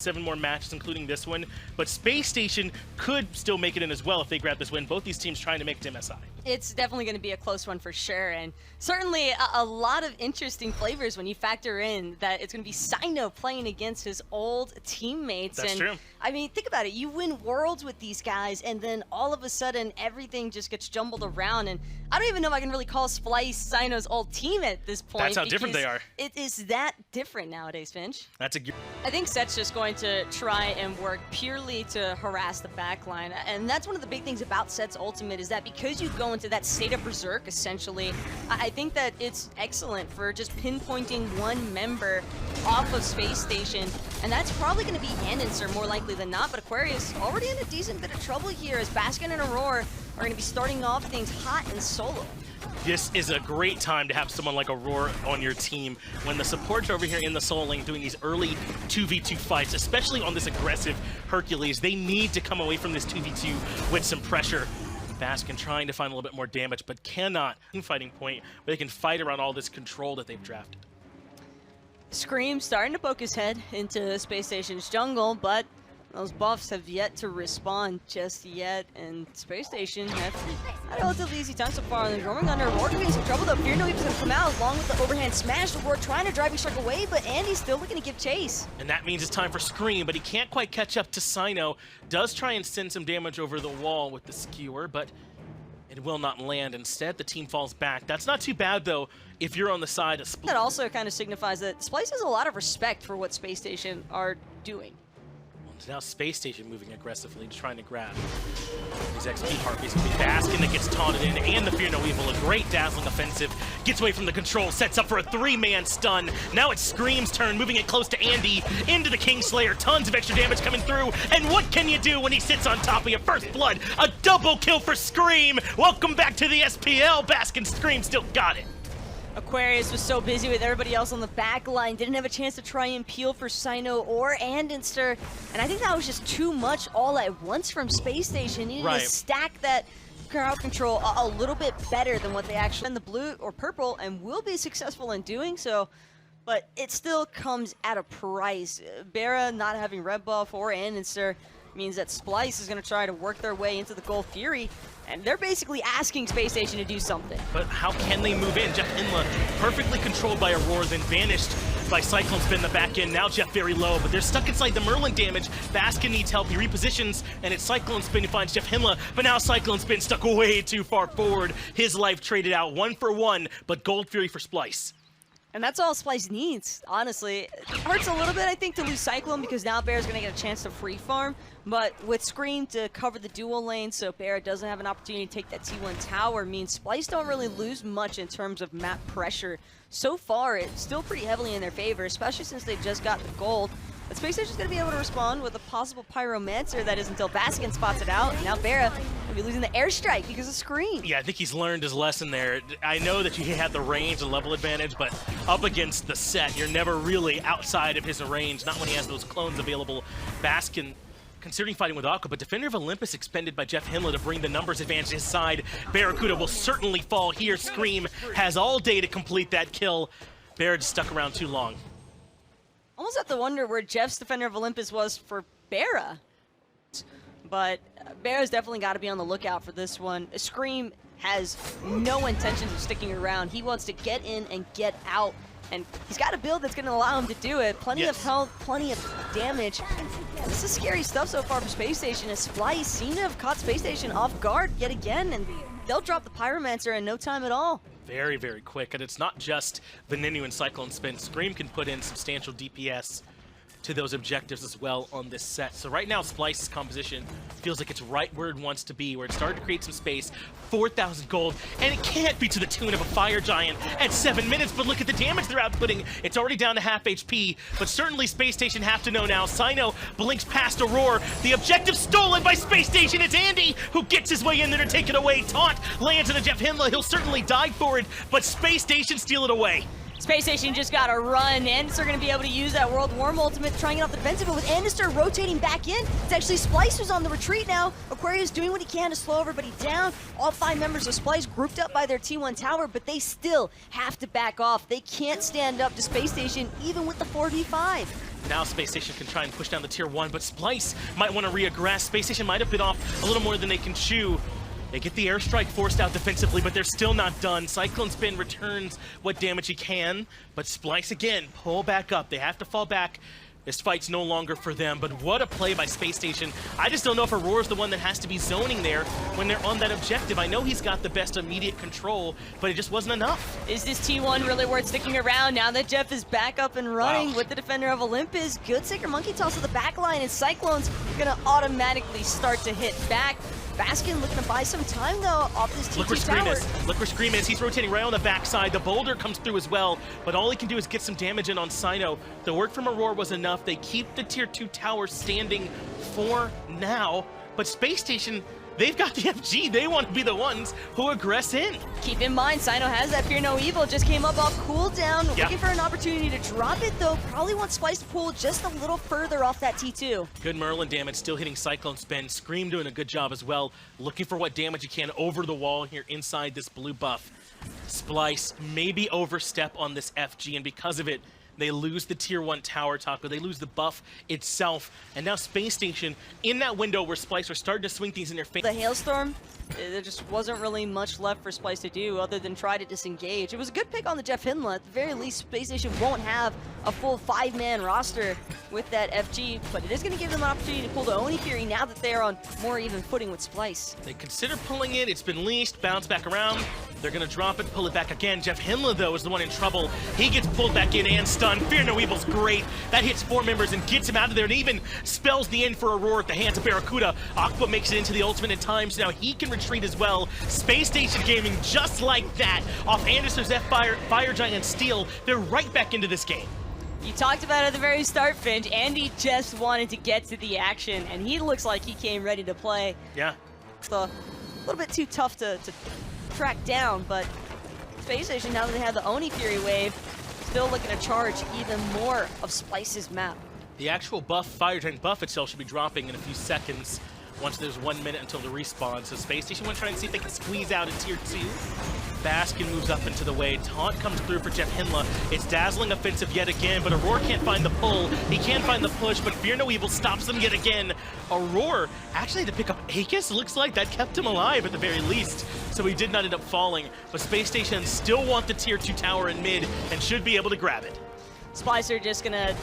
7 more matches, including this one, but Space Station could still make it in as well if they grab this win. Both these teams trying to make it to MSI. It's definitely going to be a close one for sure, and certainly a lot of interesting flavors when you factor in that it's going to be Sino playing against his old teammates. That's and true. I mean, think about it. You win Worlds with these guys, and then all of a sudden, everything just gets jumbled around, and I don't even know if I can really call Splyce Sino's old team at this point. That's how different they are. It is that different nowadays, Finch. That's a. I think Set's just going to try and work purely to harass the backline, and that's one of the big things about Set's ultimate is that because you go into that state of berserk, essentially, I think that it's excellent for just pinpointing one member off of Space Station, and that's probably going to be Aninster more likely than not, but Aquarius already in a decent bit of trouble here as Baskin and Aurora are going to be starting off things hot and solo. This is a great time to have someone like Aurora on your team when the supports are over here in the solo lane doing these early 2v2 fights, especially on this aggressive Hercules. They need to come away from this 2v2 with some pressure. Baskin trying to find a little bit more damage, but cannot fighting point where they can fight around all this control that they've drafted. Scream starting to poke his head into Space Station's jungle, but those buffs have yet to respond just yet, and Space Station have had a relatively easy time so far. They're going under. Aurora getting some trouble though. Fear No Evil's gonna come out along with the overhand smash. Aurora trying to drive Shark away, but Andy's still looking to give chase. And that means it's time for Scream, but he can't quite catch up to Sino. Does try and send some damage over the wall with the skewer, but it will not land. Instead, the team falls back. That's not too bad, though, if you're on the side of Splyce. That also kind of signifies that Splyce has a lot of respect for what Space Station are doing. Now Space Station moving aggressively, trying to grab his XP heartbeats. It's Baskin that gets taunted in, and the Fear No Evil. A great dazzling offensive. Gets away from the control, sets up for a 3-man stun. Now it's Scream's turn, moving it close to Andy, into the Kingslayer. Tons of extra damage coming through. And what can you do when he sits on top of you? First blood, a double kill for Scream. Welcome back to the SPL. Baskin Scream still got it. Aquarius was so busy with everybody else on the back line, didn't have a chance to try and peel for Sino or Aninster, and I think that was just too much all at once from Space Station. Needed to stack that crowd control a little bit better than what they actually in the blue or purple, and will be successful in doing so, but it still comes at a price. BRZA not having red buff or Aninster means that Splyce is going to try to work their way into the Gold Fury, and they're basically asking Space Station to do something. But how can they move in? Jeff Inla perfectly controlled by Aurora, then vanished by Cyclone Spin in the back end. Now Jeff very low, but they're stuck inside the Merlin damage. Baskin needs help. He repositions, and it's Cyclone Spin who finds Jeff Himla, but now Cyclone Spin stuck way too far forward. His life traded out 1 for 1, but Gold Fury for Splyce. And that's all Splyce needs, honestly. It hurts a little bit, I think, to lose Cyclone because now Bear's going to get a chance to free farm. But with Scream to cover the dual lane so Bear doesn't have an opportunity to take that T1 tower means Splyce don't really lose much in terms of map pressure. So far, it's still pretty heavily in their favor, especially since they just got the gold. But Space Station's going to be able to respond with a possible Pyromancer, that is until Baskin spots it out. Now BRZA will be losing the airstrike because of Scream. Yeah, I think he's learned his lesson there. I know that you had the range and level advantage, but up against the set, you're never really outside of his range, not when he has those clones available. Baskin considering fighting with Aqua, but Defender of Olympus expended by Jeff Himla to bring the numbers advantage to his side. Barracuda will certainly fall here. Scream has all day to complete that kill. BRZA just stuck around too long. Almost have to wonder where Jeff's Defender of Olympus was for BRZA. But BRZA's definitely got to be on the lookout for this one. Scream has no intentions of sticking around. He wants to get in and get out. And he's got a build that's going to allow him to do it. Plenty of health, plenty of damage. This is scary stuff so far for Space Station, as Splyce seem to have caught Space Station off guard yet again, and they'll drop the Pyromancer in no time at all. Very, very quick, and it's not just Venenu and Cyclone Spin. Scream can put in substantial DPS to those objectives as well on this set. So right now, Splyce's composition feels like it's right where it wants to be, where it started to create some space, 4,000 gold, and it can't be to the tune of a Fire Giant at 7 minutes, but look at the damage they're outputting. It's already down to half HP, but certainly Space Station have to know now. Sino blinks past Aurora. The objective stolen by Space Station. It's Andy who gets his way in there to take it away. Taunt lands into Jeff Himla. He'll certainly die for it, but Space Station steal it away. Space Station just got to run. Aninster going to be able to use that World Worm ultimate, trying it off the defensive, but with Aninster rotating back in, it's actually Splyce who's on the retreat now. Aquarius doing what he can to slow everybody down. All 5 members of Splyce grouped up by their T1 tower, but they still have to back off. They can't stand up to Space Station even with the 4v5. Now Space Station can try and push down the tier 1, but Splyce might want to reaggress. Space Station might have bit off a little more than they can chew. They get the airstrike forced out defensively, but they're still not done. Cyclone Spin returns what damage he can, but Splyce again, pull back up. They have to fall back. This fight's no longer for them, but what a play by Space Station. I just don't know if Aurora's the one that has to be zoning there when they're on that objective. I know he's got the best immediate control, but it just wasn't enough. Is this T1 really worth sticking around now that Jeff is back up and running with the defender of Olympus? Good Sacred Monkey Toss to the back line, and Cyclone's gonna automatically start to hit back. Baskin looking to buy some time, though, off this T2 tower. Look where Scream is. He's rotating right on the backside. The boulder comes through as well, but all he can do is get some damage in on Sino. The work from Aurora was enough. They keep the tier 2 tower standing for now, but Space Station, they've got the FG. They want to be the ones who aggress in. Keep in mind, Sino has that Fear No Evil, just came up off cooldown, looking for an opportunity to drop it, though. Probably wants Splyce to pull just a little further off that T2. Good Merlin damage, still hitting Cyclone Spin. Scream doing a good job as well, looking for what damage he can over the wall here inside this blue buff. Splyce maybe overstep on this FG, and because of it, they lose the tier 1 tower, Taco. They lose the buff itself. And now Space Station in that window where Splyce are starting to swing things in their face. The Hailstorm, there just wasn't really much left for Splyce to do other than try to disengage. It was a good pick on the Jeff Hinla. At the very least, Space Station won't have a full 5-man roster with that FG, but it is going to give them an opportunity to pull the Oni Fury now that they're on more even footing with Splyce. They consider pulling it. It's been leashed, bounce back around. They're going to drop it, pull it back again. Jeff Hinla, though, is the one in trouble. He gets pulled back in and stunned. Fear No Evil's great. That hits 4 members and gets him out of there, and even spells the end for Aurora at the hands of Barracuda. Aqua makes it into the ultimate in time, so now he can retreat as well. Space Station Gaming, just like that, off Anderson's Fire Giant Steel, they're right back into this game. You talked about it at the very start, Finch. Andy just wanted to get to the action, and he looks like he came ready to play. Yeah. It's a little bit too tough to track down, but Space Station, now that they have the Oni Fury wave, still looking to charge even more of Splyce's map. The actual buff, Fire Giant buff itself, should be dropping in a few seconds once there's 1 minute until the respawn. So Space Station want to try and see if they can squeeze out in tier 2. Baskin moves up into the way. Taunt comes through for Jeff Hinla. It's dazzling offensive yet again, but Aurora can't find the pull. He can find the push, but Fear No Evil stops them yet again. Aurora actually had to pick up Aegis. Looks like that kept him alive at the very least, so he did not end up falling. But Space Station still want the tier 2 tower in mid and should be able to grab it. Splyce are just gonna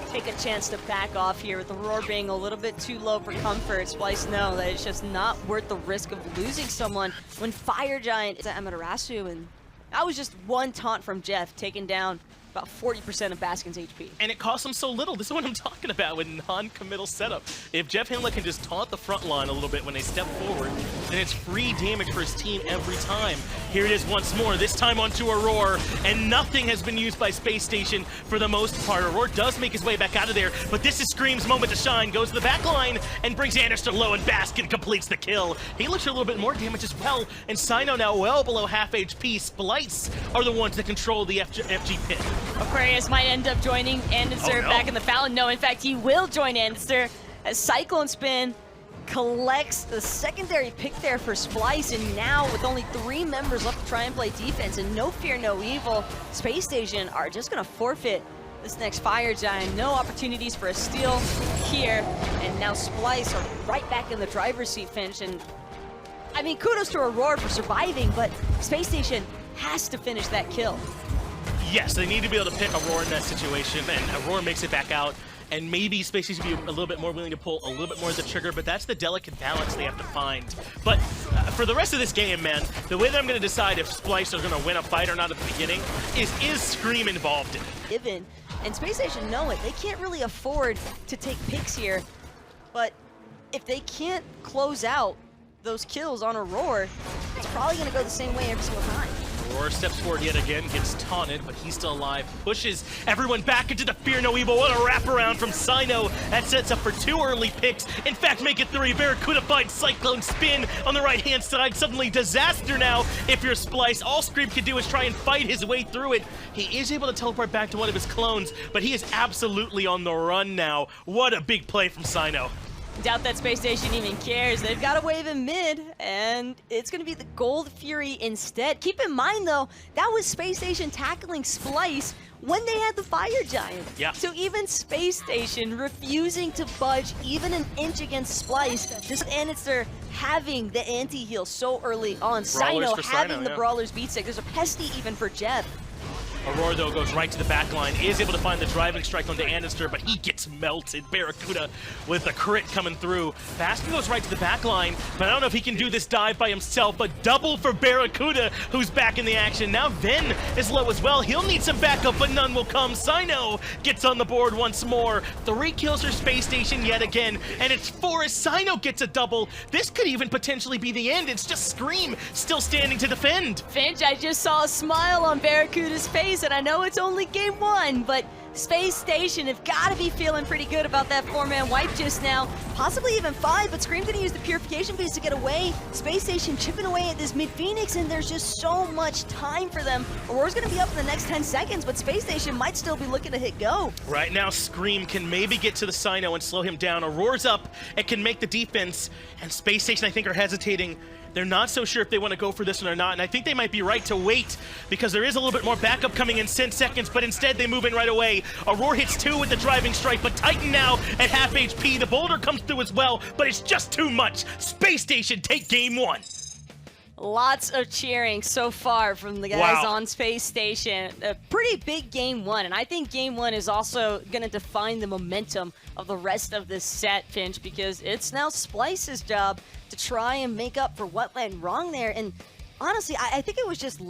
take a chance to back off here with the Aurora being a little bit too low for comfort. Splyce know that it's just not worth the risk of losing someone when Fire Giant is at Amaterasu, and that was just one taunt from Jeff, taking down about 40% of Baskin's HP. And it costs him so little. This is what I'm talking about with non-committal setup. If Jeff Hinla can just taunt the front line a little bit when they step forward, then it's free damage for his team every time. Here it is once more, this time onto Aurora, and nothing has been used by Space Station for the most part. Aurora does make his way back out of there, but this is Scream's moment to shine. Goes to the back line and brings Anderson low, and Baskin completes the kill. He looks for a little bit more damage as well, and Sino now well below half HP. Splyce are the ones that control the FG pit. Aquarius might end up joining Anderson back in the fountain. No, in fact, he will join Anderson as Cyclone Spin collects the secondary pick there for Splyce, and now with only 3 members left to try and play defense and no Fear No Evil, Space Station are just going to forfeit this next Fire Giant. No opportunities for a steal here, and now Splyce are right back in the driver's seat, Finch. And I mean, kudos to Aurora for surviving, but Space Station has to finish that kill. Yes, they need to be able to pick Aurora in that situation, and Aurora makes it back out, and maybe Space Station should be a little bit more willing to pull a little bit more of the trigger, but that's the delicate balance they have to find. But for the rest of this game, man, the way that I'm going to decide if Splyce are going to win a fight or not at the beginning is Scream involved in it? Given, and Space Station know it, they can't really afford to take picks here, but if they can't close out those kills on Aurora, it's probably going to go the same way every single time. Aurora steps forward yet again, gets taunted, but he's still alive, pushes everyone back into the Fear No Evil. What a wraparound from Sino. That sets up for 2 early picks. In fact, make it 3. Barracuda finds Cyclone Spin on the right-hand side. Suddenly disaster now if you're Splyce. All Scream can do is try and fight his way through it. He is able to teleport back to one of his clones, but he is absolutely on the run now. What a big play from Sino. Doubt that Space Station even cares. They've got a wave in mid, and it's going to be the Gold Fury instead. Keep in mind, though, that was Space Station tackling Splyce when they had the Fire Giant. Yeah. So even Space Station refusing to budge even an inch against Splyce, just Anister having the anti-heal so early on. Sino having the Brawler's beat stick. There's a Pesty even for Jeff. Aurora, though, goes right to the back line, is able to find the driving strike onto Anister, but he gets melted. Barracuda with the crit coming through. Bastion goes right to the back line, but I don't know if he can do this dive by himself. A double for Barracuda, who's back in the action. Now Ven is low as well. He'll need some backup, but none will come. Sino gets on the board once more. 3 kills for Space Station yet again, and it's 4 as Sino gets a double. This could even potentially be the end. It's just Scream still standing to defend. Finch, I just saw a smile on Barracuda's face, and I know it's only game 1, but Space Station have got to be feeling pretty good about that 4-man wipe just now. Possibly even 5, but Scream's going to use the Purification Beast to get away. Space Station chipping away at this mid-Phoenix, and there's just so much time for them. Aurora's going to be up in the next 10 seconds, but Space Station might still be looking to hit go. Right now, Scream can maybe get to the Sino and slow him down. Aurora's up and can make the defense, and Space Station, I think, are hesitating. They're not so sure if they want to go for this one or not, and I think they might be right to wait because there is a little bit more backup coming in 10 seconds, but instead they move in right away. Aurora hits 2 with the driving strike, but Titan now at half HP. The boulder comes through as well, but it's just too much. Space Station take game 1. Lots of cheering so far from the guys on Space Station. A pretty big game 1, and I think game 1 is also going to define the momentum of the rest of this set, Finch, because it's now Splyce's job to try and make up for what went wrong there. And honestly, I think it was just